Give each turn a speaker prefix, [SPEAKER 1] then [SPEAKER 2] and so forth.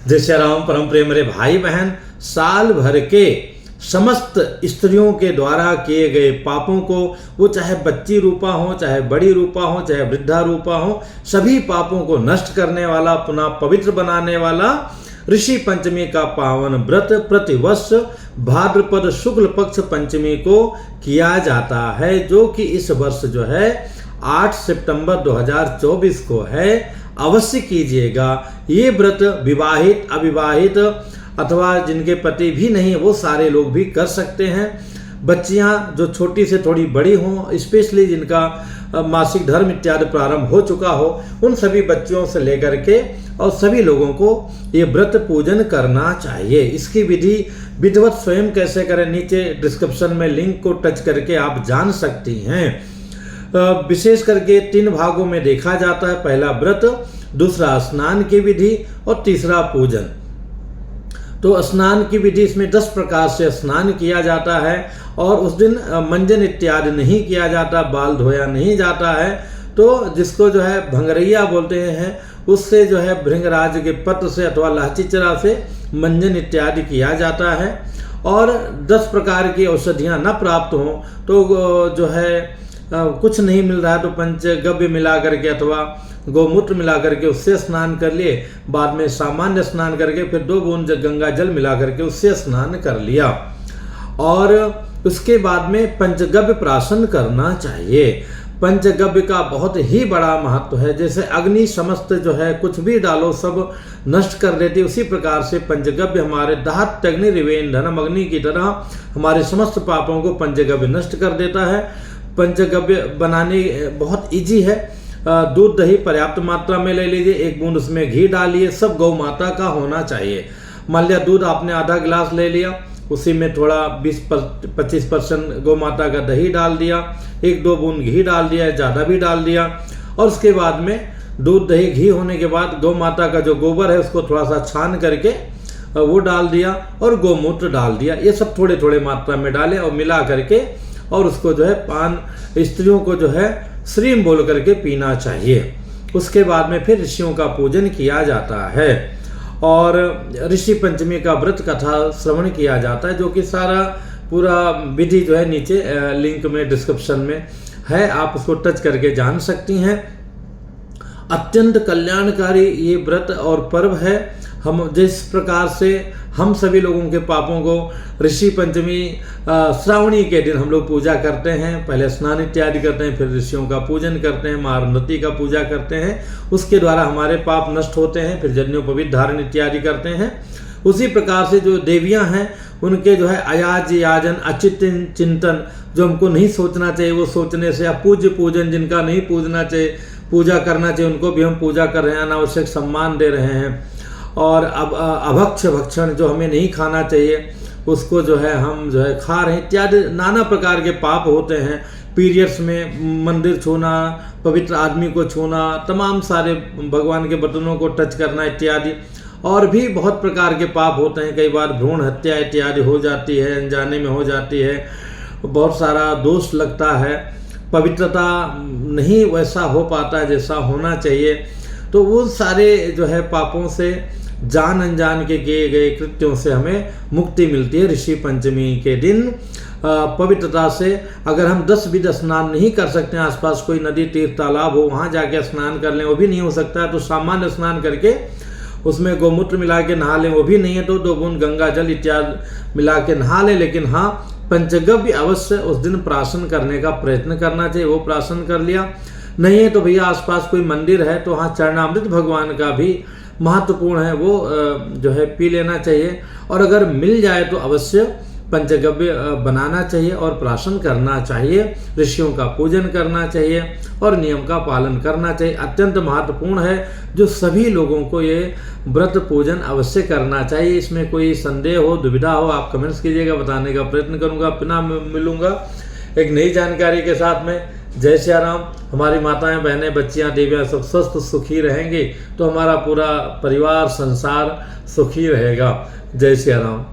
[SPEAKER 1] जय श्री राम। परम प्रेम मेरे भाई बहन, साल भर के समस्त स्त्रियों के द्वारा किए गए पापों को, वो चाहे बच्ची रूपा हो, चाहे बड़ी रूपा हो, चाहे वृद्धा रूपा हो, सभी पापों को नष्ट करने वाला, पुनः पवित्र बनाने वाला ऋषि पंचमी का पावन व्रत प्रतिवर्ष भाद्रपद शुक्ल पक्ष पंचमी को किया जाता है, जो कि इस वर्ष जो है 8 सितंबर 2024 को है। अवश्य कीजिएगा। ये व्रत विवाहित, अविवाहित अथवा जिनके पति भी नहीं, वो सारे लोग भी कर सकते हैं। बच्चियां जो छोटी से थोड़ी बड़ी हों, स्पेशली जिनका मासिक धर्म इत्यादि प्रारंभ हो चुका हो, उन सभी बच्चियों से लेकर के और सभी लोगों को ये व्रत पूजन करना चाहिए। इसकी विधि विधिवत स्वयं कैसे करें, नीचे डिस्क्रिप्शन में लिंक को टच करके आप जान सकती हैं। विशेष करके 3 भागों में देखा जाता है। पहला व्रत, दूसरा स्नान की विधि और तीसरा पूजन। तो स्नान की विधि, इसमें 10 प्रकार से स्नान किया जाता है और उस दिन मंजन इत्यादि नहीं किया जाता, बाल धोया नहीं जाता है। तो जिसको जो है भंगरैया बोलते हैं, उससे जो है भृंगराज के पत्र से अथवा लाची चरा से मंजन इत्यादि किया जाता है। और 10 प्रकार की औषधियाँ न प्राप्त हों तो जो है कुछ नहीं मिल रहा है तो पंचगव्य मिला करके अथवा गोमूत्र मिला करके उससे स्नान कर लिए। बाद में सामान्य स्नान करके फिर 2 बूंद गंगा जल मिला करके उससे स्नान कर लिया। और उसके बाद में पंचगव्य प्राशन करना चाहिए। पंचगव्य का बहुत ही बड़ा महत्व है। जैसे अग्नि समस्त जो है कुछ भी डालो सब नष्ट कर देती है, उसी प्रकार से पंचगव्य हमारे दाहत्य अग्नि रिवेन धनम अग्नि की तरह हमारे समस्त पापों को पंचगव्य नष्ट कर देता है। पंचगव्य बनाने बहुत इजी है। दूध दही पर्याप्त मात्रा में ले लीजिए, 1 बूंद उसमें घी डालिए, सब गौ माता का होना चाहिए। मान लिया दूध आपने आधा गिलास ले लिया, उसी में थोड़ा 20-25% गौ माता का दही डाल दिया, 1-2 बूंद घी डाल दिया, ज़्यादा भी डाल दिया। और उसके बाद में दूध दही घी होने के बाद गौ माता का जो गोबर है उसको थोड़ा सा छान करके वो डाल दिया और गोमूत्र डाल दिया। ये सब थोड़े थोड़े मात्रा में डालें और मिला करके और उसको जो है पान स्त्रियों को जो है श्रीम बोल करके पीना चाहिए। उसके बाद में फिर ऋषियों का पूजन किया जाता है और ऋषि पंचमी का व्रत कथा श्रवण किया जाता है, जो कि सारा पूरा विधि जो है नीचे लिंक में डिस्क्रिप्शन में है, आप उसको टच करके जान सकती हैं। अत्यंत कल्याणकारी ये व्रत और पर्व है। हम जिस प्रकार से हम सभी लोगों के पापों को ऋषि पंचमी श्रावणी के दिन हम लोग पूजा करते हैं, पहले स्नान इत्यादि करते हैं, फिर ऋषियों का पूजन करते हैं, महारनती का पूजा करते हैं, उसके द्वारा हमारे पाप नष्ट होते हैं, फिर जन्योपवीत धारण इत्यादि करते हैं। उसी प्रकार से जो देवियां हैं उनके जो है अयाज याजन अचित चिंतन जो हमको नहीं सोचना चाहिए, वो सोचने से, या पूज्य पूजन जिनका नहीं पूजना चाहिए, पूजा करना चाहिए, उनको भी हम पूजा कर रहे हैं, अनावश्यक सम्मान दे रहे हैं। और अब अभक्ष भक्षण जो हमें नहीं खाना चाहिए उसको जो है हम जो है खा रहे हैं, इत्यादि नाना प्रकार के पाप होते हैं। पीरियड्स में मंदिर छूना, पवित्र आदमी को छूना, तमाम सारे भगवान के बर्तनों को टच करना इत्यादि, और भी बहुत प्रकार के पाप होते हैं। कई बार भ्रूण हत्या इत्यादि हो जाती है, अनजाने में हो जाती है, बहुत सारा दोष लगता है, पवित्रता नहीं वैसा हो पाता है जैसा होना चाहिए। तो वो सारे जो है पापों से, जान अनजान के किए गए कृत्यों से हमें मुक्ति मिलती है ऋषि पंचमी के दिन। पवित्रता से अगर हम 10 विध स्नान नहीं कर सकते हैं, आसपास कोई नदी तीर्थ तालाब हो वहाँ जाके स्नान कर लें, वो भी नहीं हो सकता है, तो सामान्य स्नान करके उसमें गोमूत्र मिला के नहा लें, वो भी नहीं है तो 2 बूंद गंगा जल इत्यादि मिला के नहा लें। लेकिन हाँ, पंचगव्य अवश्य उस दिन प्राशन करने का प्रयत्न करना चाहिए। वो प्राशन कर लिया, नहीं है तो भैया आसपास कोई मंदिर है तो वहाँ चरणामृत भगवान का भी महत्वपूर्ण है, वो जो है पी लेना चाहिए। और अगर मिल जाए तो अवश्य पंचगव्य बनाना चाहिए और प्राशन करना चाहिए, ऋषियों का पूजन करना चाहिए और नियम का पालन करना चाहिए। अत्यंत महत्वपूर्ण है, जो सभी लोगों को ये व्रत पूजन अवश्य करना चाहिए। इसमें कोई संदेह हो, दुविधा हो, आप कमेंट्स कीजिएगा, बताने का प्रयत्न करूँगा। पुनः मिलूंगा एक नई जानकारी के साथ में। जय श्री राम। हमारी माताएं, बहनें, बच्चियां, देवियां सब स्वस्थ सुखी रहेंगी तो हमारा पूरा परिवार, संसार सुखी रहेगा। जय श्री राम।